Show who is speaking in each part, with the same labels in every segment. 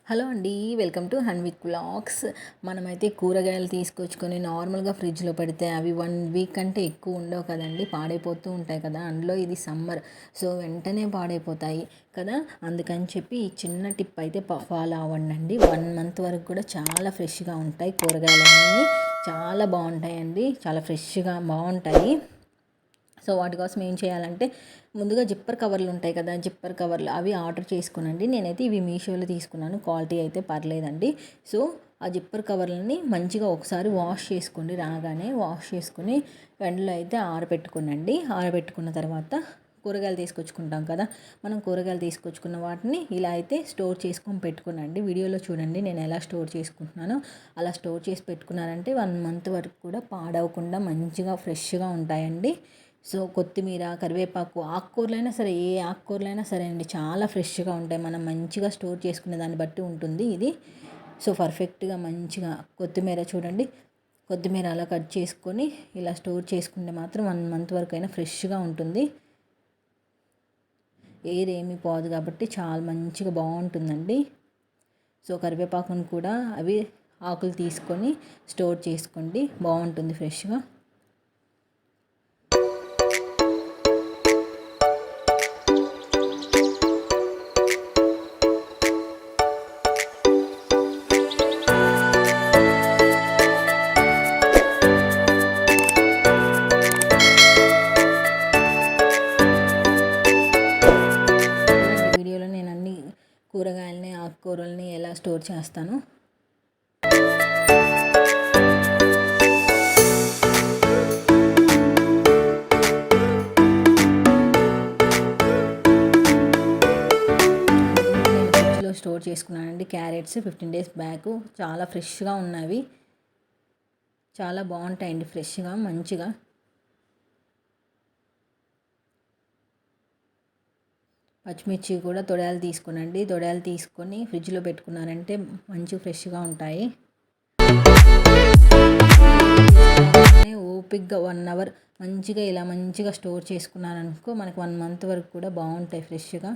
Speaker 1: Hello అండి, welcome to హన్విక్ vlogs. మనమైతే కూరగాయలు తీసుకొచ్చుకొని నార్మల్గా ఫ్రిడ్జ్లో పెడితే అవి 1 వీక్ కంటే ఎక్కువ ఉండవు కదండి, పాడైపోతూ ఉంటాయి కదా. అందులో ఇది సమ్మర్, సో వెంటనే పాడైపోతాయి కదా. అందుకని చెప్పి ఈ చిన్న టిప్ అయితే ఫాలో అవ్వండి. 1 మంత్ వరకు కూడా చాలా ఫ్రెష్గా ఉంటాయి కూరగాయలన్నీ. చాలా బాగుంటాయండి, చాలా ఫ్రెష్గా బాగుంటాయి. సో వాటి కోసం ఏం చేయాలంటే, ముందుగా జిప్పర్ కవర్లు ఉంటాయి కదా, జిప్పర్ కవర్లు అవి ఆర్డర్ చేసుకునండి. నేనైతే ఇవి మీషోలో తీసుకున్నాను, క్వాలిటీ అయితే పర్లేదండి. సో ఆ జిప్పర్ కవర్లని మంచిగా ఒకసారి వాష్ చేసుకోండి. రాగానే వాష్ చేసుకుని ఎండలో అయితే ఆరబెట్టుకునండి. ఆరబెట్టుకున్న తర్వాత కూరగాయలు తీసుకొచ్చుకుంటాం కదా, మనం కూరగాయలు తీసుకొచ్చుకున్న వాటిని ఇలా అయితే స్టోర్ చేసుకొని పెట్టుకునండి. వీడియోలో చూడండి నేను ఎలా స్టోర్ చేసుకుంటున్నానో. అలా స్టోర్ చేసి పెట్టుకున్నారంటే 1 మంత్ వరకు కూడా పాడవకుండా మంచిగా ఫ్రెష్గా ఉంటాయండి. సో కొత్తిమీర, కరివేపాకు, ఆకుకూరలైనా సరే, ఏ ఆకుకూరలైనా సరే అండి, చాలా ఫ్రెష్గా ఉంటాయి. మనం మంచిగా స్టోర్ చేసుకునే దాన్ని బట్టి ఉంటుంది ఇది. సో పర్ఫెక్ట్గా మంచిగా కొత్తిమీర చూడండి, కొత్తిమీర అలా కట్ చేసుకొని ఇలా స్టోర్ చేసుకుంటే మాత్రం 1 మంత్ వరకు అయినా ఫ్రెష్గా ఉంటుంది. ఏదేమీ పోదు కాబట్టి చాలా మంచిగా బాగుంటుందండి. సో కరివేపాకును కూడా అవి ఆకులు తీసుకొని స్టోర్ చేసుకోండి, బాగుంటుంది ఫ్రెష్గా. వీడియోలో నేను అన్ని కూరగాయలని, ఆకుకూరల్ని ఎలా స్టోర్ చేస్తాను. నేను ఫ్రిడ్జ్లో స్టోర్ చేసుకున్నానండి. క్యారెట్స్ 15 days బ్యాక్ చాలా ఫ్రెష్గా ఉన్నవి, చాలా బాగుంటాయండి ఫ్రెష్గా మంచిగా. పచ్చిమిర్చి కూడా తొడయాలు తీసుకునండి. తొడయాలు తీసుకొని ఫ్రిడ్జ్లో పెట్టుకున్నారంటే మంచి ఫ్రెష్గా ఉంటాయి. ఓపిక్గా 1 hour మంచిగా ఇలా మంచిగా స్టోర్ చేసుకున్నారనుకో, మనకు 1 month వరకు కూడా బాగుంటాయి ఫ్రెష్గా.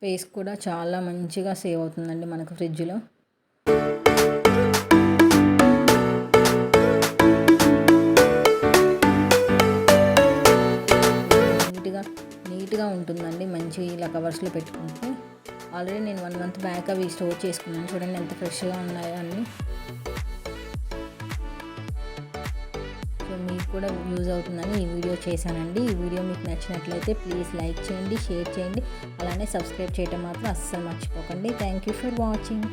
Speaker 1: స్పేస్ కూడా చాలా మంచిగా సేవ్ అవుతుందండి మనకు ఫ్రిడ్జ్లో. నీట్గా ఉంటుందండి మంచి ఇలా కవర్స్లో పెట్టుకుంటే. ఆల్రెడీ నేను 1 month బ్యాక్ అవి స్టోర్ చేసుకున్నాను. చూడండి ఎంత ఫ్రెష్గా ఉన్నాయో అన్నీ. సో మీకు కూడా యూజ్ అవుతుందని ఈ వీడియో చేశానండి. ఈ వీడియో మీకు నచ్చినట్లయితే ప్లీజ్ లైక్ చేయండి, షేర్ చేయండి, అలానే సబ్స్క్రైబ్ చేయడం మాత్రం అస్సలు మర్చిపోకండి. Thank you for watching.